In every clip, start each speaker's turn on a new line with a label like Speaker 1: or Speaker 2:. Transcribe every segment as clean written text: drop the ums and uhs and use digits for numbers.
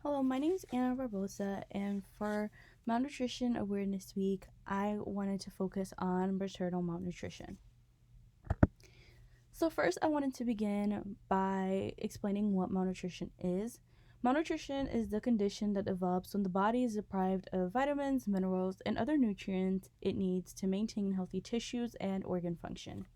Speaker 1: Hello, my name is Anna Barbosa, and for Malnutrition Awareness Week, I wanted to focus on maternal malnutrition. So, first, I wanted to begin by explaining what malnutrition is. Malnutrition is the condition that develops when the body is deprived of vitamins, minerals, and other nutrients it needs to maintain healthy tissues and organ function.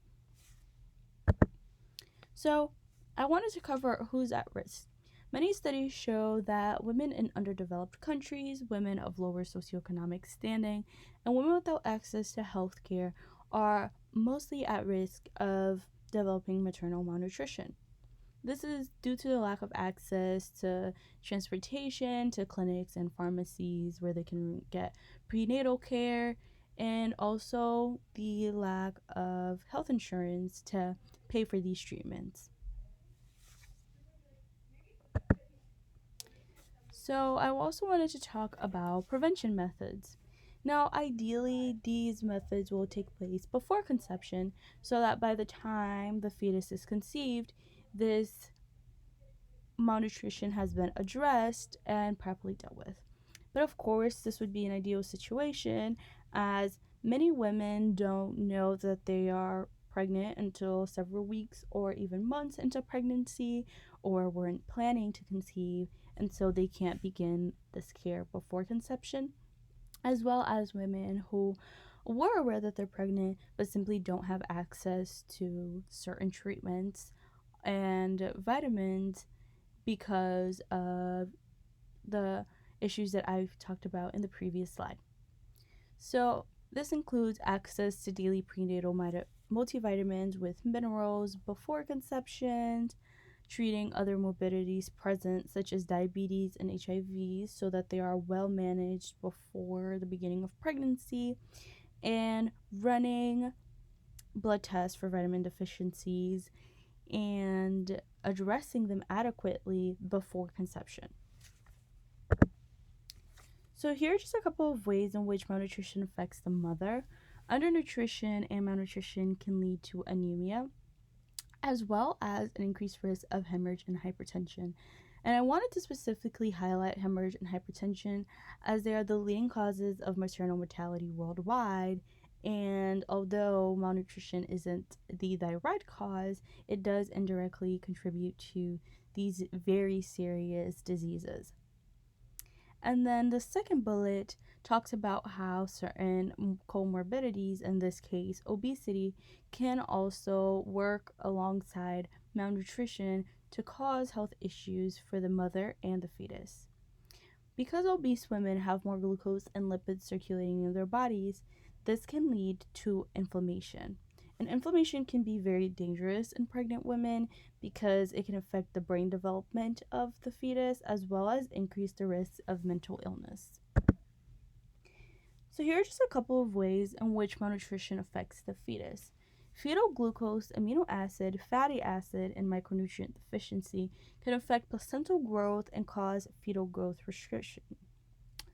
Speaker 1: So, I wanted to cover who's at risk. Many studies show that women in underdeveloped countries, women of lower socioeconomic standing, and women without access to health care are mostly at risk of developing maternal malnutrition. This is due to the lack of access to transportation, to clinics and pharmacies where they can get prenatal care, and also the lack of health insurance to pay for these treatments. So, I also wanted to talk about prevention methods. Now, ideally, these methods will take place before conception so that by the time the fetus is conceived, this malnutrition has been addressed and properly dealt with. But of course, this would be an ideal situation as many women don't know that they are pregnant until several weeks or even months into pregnancy or weren't planning to conceive, and so they can't begin this care before conception, as well as women who were aware that they're pregnant but simply don't have access to certain treatments and vitamins because of the issues that I've talked about in the previous slide. So, this includes access to daily prenatal multivitamins with minerals before conception, treating other morbidities present, such as diabetes and HIV, so that they are well managed before the beginning of pregnancy, and running blood tests for vitamin deficiencies and addressing them adequately before conception. So here are just a couple of ways in which malnutrition affects the mother. Undernutrition and malnutrition can lead to anemia, as well as an increased risk of hemorrhage and hypertension. And I wanted to specifically highlight hemorrhage and hypertension as they are the leading causes of maternal mortality worldwide. And although malnutrition isn't the direct cause, it does indirectly contribute to these very serious diseases. And then the second bullet talks about how certain comorbidities, in this case obesity, can also work alongside malnutrition to cause health issues for the mother and the fetus. Because obese women have more glucose and lipids circulating in their bodies, this can lead to inflammation. And inflammation can be very dangerous in pregnant women because it can affect the brain development of the fetus as well as increase the risk of mental illness. So, here are just a couple of ways in which malnutrition affects the fetus. Fetal glucose, amino acid, fatty acid, and micronutrient deficiency can affect placental growth and cause fetal growth restriction.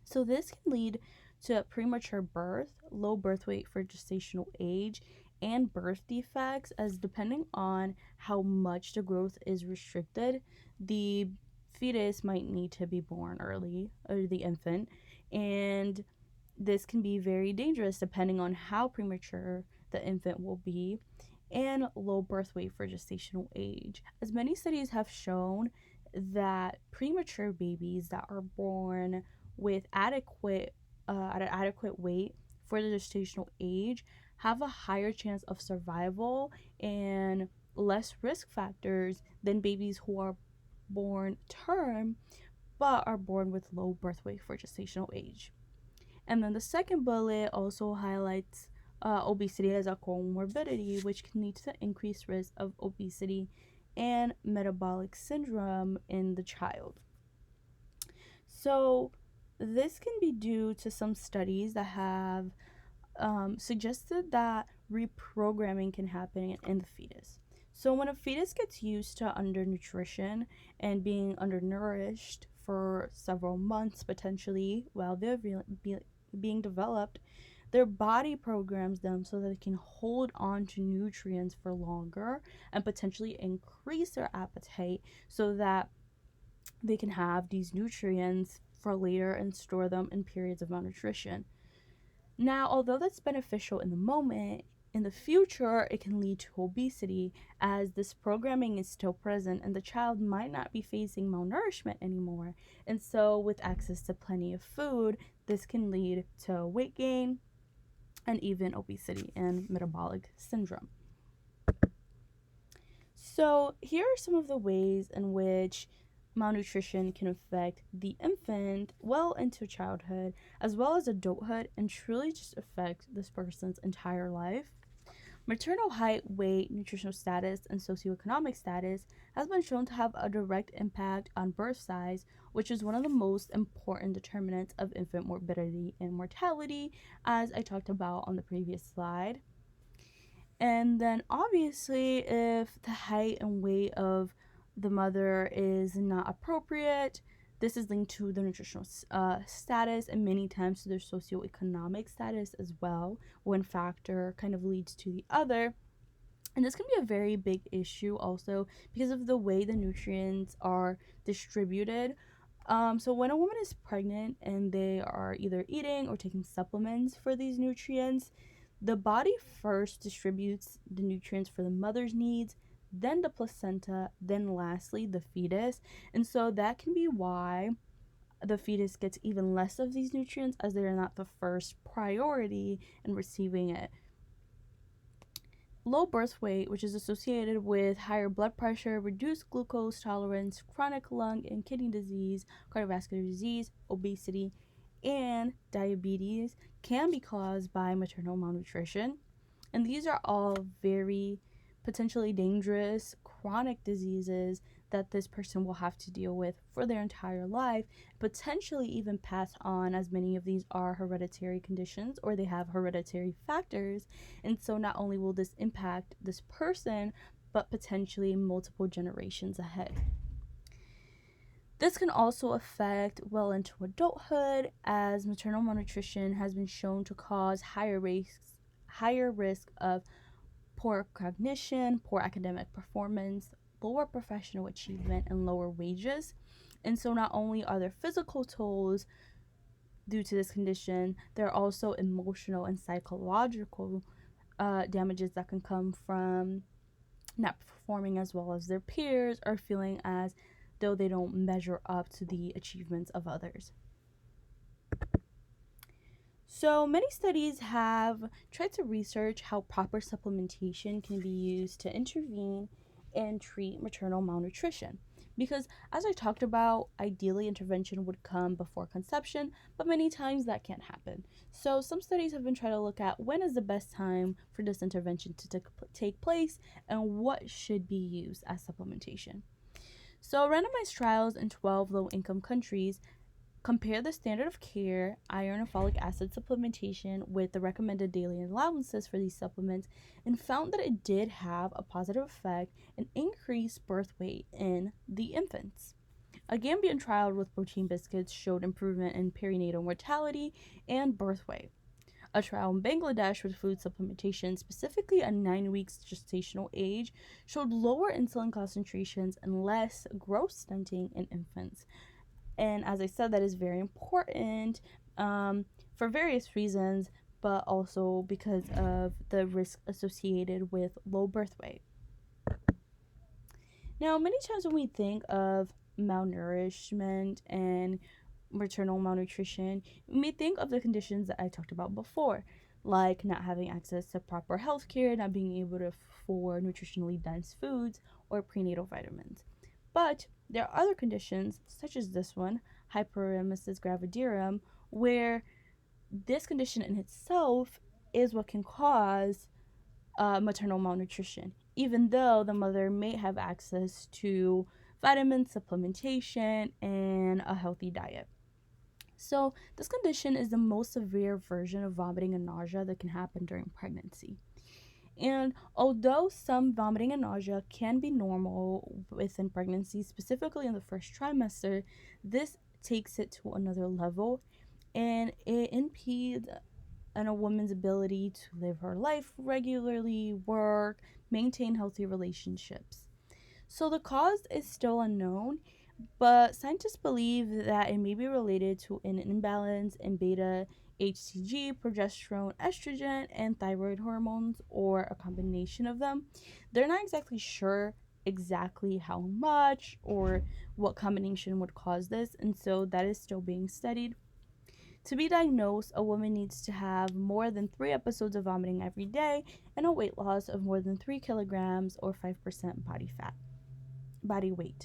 Speaker 1: So, this can lead to premature birth, low birth weight for gestational age, and birth defects, as depending on how much the growth is restricted, the fetus might need to be born early, or the infant, and this can be very dangerous depending on how premature the infant will be, and low birth weight for gestational age. As many studies have shown that premature babies that are born with at an adequate weight for the gestational age have a higher chance of survival and less risk factors than babies who are born term but are born with low birth weight for gestational age. And then the second bullet also highlights obesity as a comorbidity, which can lead to increased risk of obesity and metabolic syndrome in the child. So, this can be due to some studies that have suggested that reprogramming can happen in the fetus. So, when a fetus gets used to undernutrition and being undernourished for several months potentially while they're being developed, their body programs them so that they can hold on to nutrients for longer and potentially increase their appetite so that they can have these nutrients for later and store them in periods of malnutrition. Now, although that's beneficial in the moment, in the future it can lead to obesity, as this programming is still present and the child might not be facing malnourishment anymore. And so, with access to plenty of food, this can lead to weight gain and even obesity and metabolic syndrome. So, here are some of the ways in which malnutrition can affect the infant well into childhood as well as adulthood and truly just affect this person's entire life. Maternal height, weight, nutritional status, and socioeconomic status has been shown to have a direct impact on birth size, which is one of the most important determinants of infant morbidity and mortality, as I talked about on the previous slide. And then obviously, if the height and weight of the mother is not appropriate, this is linked to the nutritional status and many times to their socioeconomic status as well. One factor kind of leads to the other. And this can be a very big issue also because of the way the nutrients are distributed. So when a woman is pregnant and they are either eating or taking supplements for these nutrients, the body first distributes the nutrients for the mother's needs, then the placenta, then lastly the fetus. And so that can be why the fetus gets even less of these nutrients, as they are not the first priority in receiving it. Low birth weight, which is associated with higher blood pressure, reduced glucose tolerance, chronic lung and kidney disease, cardiovascular disease, obesity, and diabetes, can be caused by maternal malnutrition. And these are all very potentially dangerous chronic diseases that this person will have to deal with for their entire life, potentially even pass on, as many of these are hereditary conditions or they have hereditary factors. And so not only will this impact this person, but potentially multiple generations ahead. This can also affect well into adulthood, as maternal malnutrition has been shown to cause higher risk of poor cognition, poor academic performance, lower professional achievement, and lower wages. And so not only are there physical tolls due to this condition, there are also emotional and psychological damages that can come from not performing as well as their peers or feeling as though they don't measure up to the achievements of others. So many studies have tried to research how proper supplementation can be used to intervene and treat maternal malnutrition. Because as I talked about, ideally intervention would come before conception, but many times that can't happen. So some studies have been trying to look at when is the best time for this intervention to take place and what should be used as supplementation. So randomized trials in 12 low-income countries compare the standard of care, iron and folic acid supplementation, with the recommended daily allowances for these supplements, and found that it did have a positive effect and increased birth weight in the infants. A Gambian trial with protein biscuits showed improvement in perinatal mortality and birth weight. A trial in Bangladesh with food supplementation, specifically at 9 weeks gestational age, showed lower insulin concentrations and less growth stunting in infants. And as I said, that is very important for various reasons, but also because of the risk associated with low birth weight. Now, many times when we think of malnourishment and maternal malnutrition, we may think of the conditions that I talked about before, like not having access to proper health care, not being able to afford nutritionally dense foods, or prenatal vitamins. But there are other conditions, such as this one, Hyperemesis Gravidarum, where this condition in itself is what can cause maternal malnutrition, even though the mother may have access to vitamin supplementation and a healthy diet. So this condition is the most severe version of vomiting and nausea that can happen during pregnancy. And although some vomiting and nausea can be normal within pregnancy, specifically in the first trimester, this takes it to another level, and it impedes on a woman's ability to live her life regularly, work, maintain healthy relationships. So the cause is still unknown, But scientists believe that it may be related to an imbalance in beta HCG, progesterone, estrogen, and thyroid hormones, or a combination of them. They're not exactly sure exactly how much or what combination would cause this, and so that is still being studied. To be diagnosed, a woman needs to have more than 3 episodes of vomiting every day and a weight loss of more than 3 kilograms or 5% body weight.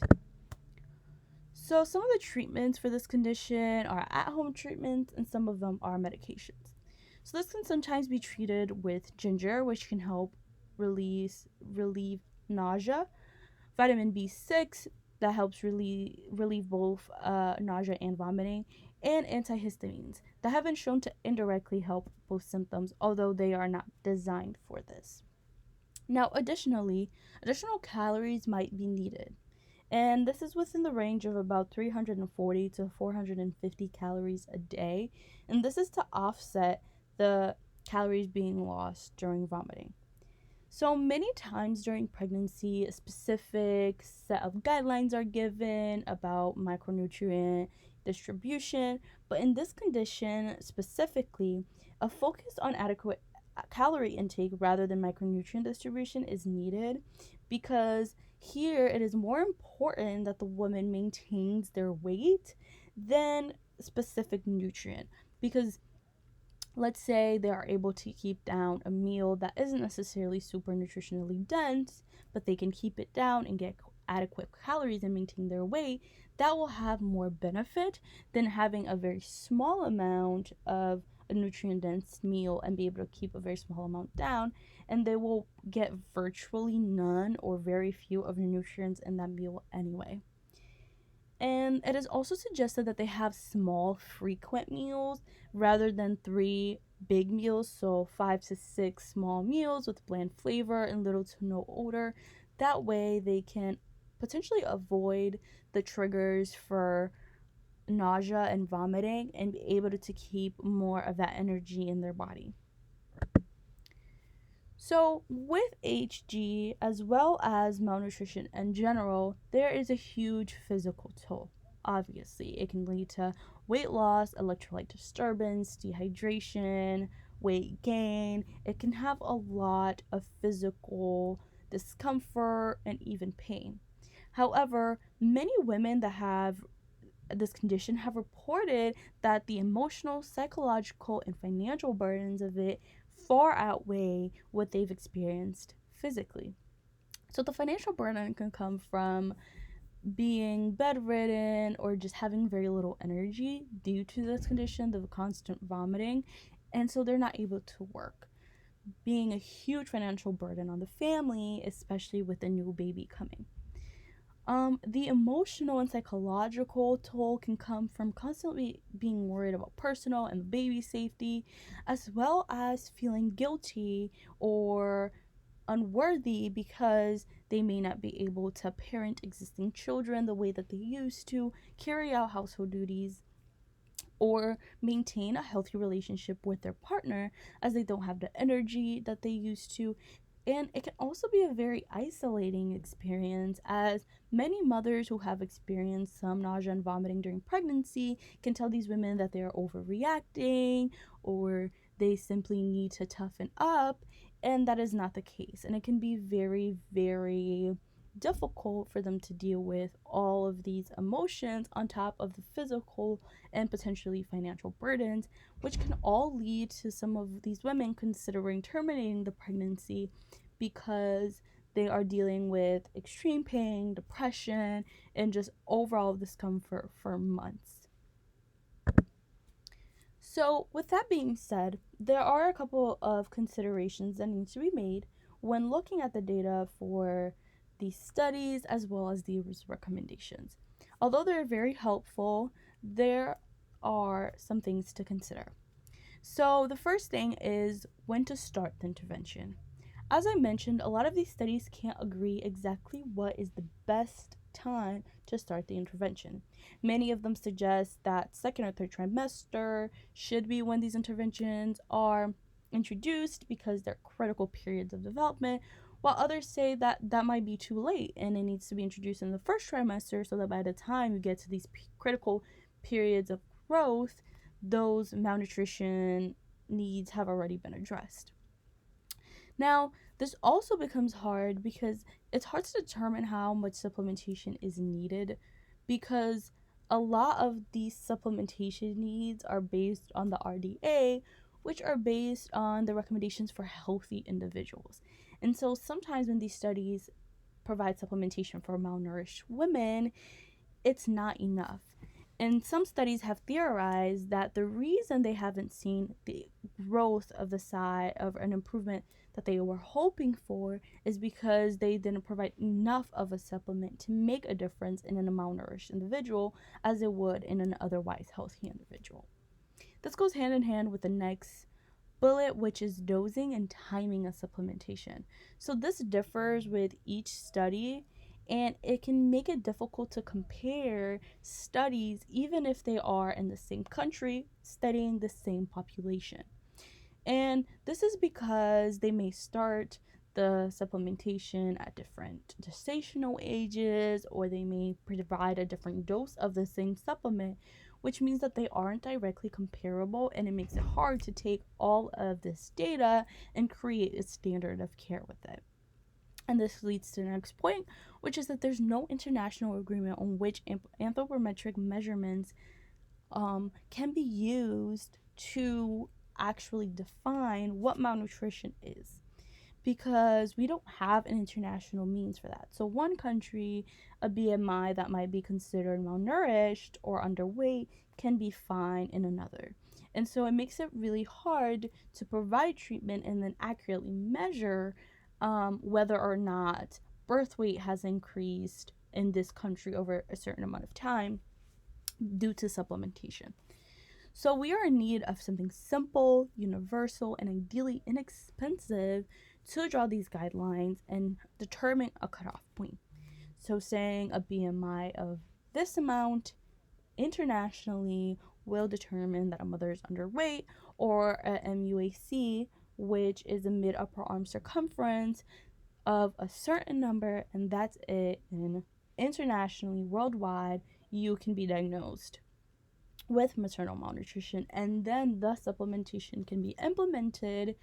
Speaker 1: So, some of the treatments for this condition are at home treatments, and some of them are medications. So, this can sometimes be treated with ginger, which can help relieve nausea, vitamin B6 that helps relieve both nausea and vomiting, and antihistamines that have been shown to indirectly help both symptoms, although they are not designed for this. Now, additionally, additional calories might be needed, and this is within the range of about 340 to 450 calories a day, and this is to offset the calories being lost during vomiting. So many times during pregnancy, a specific set of guidelines are given about micronutrient distribution, but in this condition specifically, a focus on adequate calorie intake rather than micronutrient distribution is needed, because here it is more important that the woman maintains their weight than specific nutrient, because let's say they are able to keep down a meal that isn't necessarily super nutritionally dense, but they can keep it down and get adequate calories and maintain their weight, that will have more benefit than having a very small amount of a nutrient dense meal and be able to keep a very small amount down, and they will get virtually none or very few of the nutrients in that meal anyway. And it is also suggested that they have small, frequent meals rather than 3 big meals, so 5 to 6 small meals with bland flavor and little to no odor. That way, they can potentially avoid the triggers for nausea and vomiting and be able to keep more of that energy in their body. So, with HG as well as malnutrition in general, there is a huge physical toll. Obviously, it can lead to weight loss, electrolyte disturbance, dehydration, weight gain. It can have a lot of physical discomfort and even pain. However, many women that have this condition have reported that the emotional, psychological, and financial burdens of it far outweigh what they've experienced physically. So the financial burden can come from being bedridden or just having very little energy due to this condition, the constant vomiting, and so they're not able to work, being a huge financial burden on the family, especially with a new baby coming. The emotional and psychological toll can come from constantly being worried about personal and baby safety, as well as feeling guilty or unworthy because they may not be able to parent existing children the way that they used to, carry out household duties, or maintain a healthy relationship with their partner as they don't have the energy that they used to. And it can also be a very isolating experience, as many mothers who have experienced some nausea and vomiting during pregnancy can tell these women that they are overreacting or they simply need to toughen up, and that is not the case. And it can be very, very difficult for them to deal with all of these emotions on top of the physical and potentially financial burdens, which can all lead to some of these women considering terminating the pregnancy because they are dealing with extreme pain, depression, and just overall discomfort for months. So, with that being said, there are a couple of considerations that need to be made when looking at the data for these studies as well as these recommendations. Although they're very helpful, there are some things to consider. So, the first thing is when to start the intervention. As I mentioned, a lot of these studies can't agree exactly what is the best time to start the intervention. Many of them suggest that second or third trimester should be when these interventions are introduced because they're critical periods of development, while others say that that might be too late and it needs to be introduced in the first trimester so that by the time you get to these critical periods of growth, those malnutrition needs have already been addressed. Now, this also becomes hard because it's hard to determine how much supplementation is needed, because a lot of these supplementation needs are based on the RDA, which are based on the recommendations for healthy individuals. And so sometimes when these studies provide supplementation for malnourished women, it's not enough. And some studies have theorized that the reason they haven't seen the growth of the size of an improvement that they were hoping for is because they didn't provide enough of a supplement to make a difference in a malnourished individual as it would in an otherwise healthy individual. This goes hand in hand with the next bullet, which is dosing and timing of supplementation. So this differs with each study, and it can make it difficult to compare studies even if they are in the same country studying the same population. And this is because they may start the supplementation at different gestational ages, or they may provide a different dose of the same supplement, which means that they aren't directly comparable, and it makes it hard to take all of this data and create a standard of care with it. And this leads to the next point, which is that there's no international agreement on which anthropometric measurements can be used to actually define what malnutrition is, because we don't have an international means for that. So one country, a BMI that might be considered malnourished or underweight can be fine in another. And so it makes it really hard to provide treatment and then accurately measure whether or not birth weight has increased in this country over a certain amount of time due to supplementation. So we are in need of something simple, universal, and ideally inexpensive to draw these guidelines and determine a cutoff point. So saying a BMI of this amount internationally will determine that a mother is underweight, or a MUAC, which is a mid-upper arm circumference of a certain number, and that's it. And internationally, worldwide, you can be diagnosed with maternal malnutrition, and then the supplementation can be implemented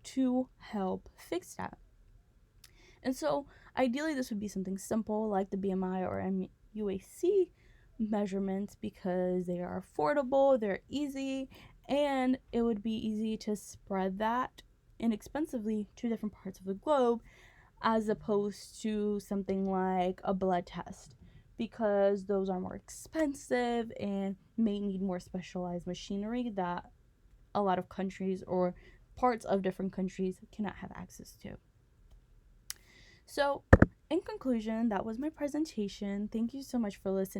Speaker 1: to help fix that. And so ideally this would be something simple like the BMI or MUAC measurements, because they are affordable, they're easy, and it would be easy to spread that inexpensively to different parts of the globe, as opposed to something like a blood test, because those are more expensive and may need more specialized machinery that a lot of countries or parts of different countries cannot have access to. So, in conclusion, that was my presentation. Thank you so much for listening.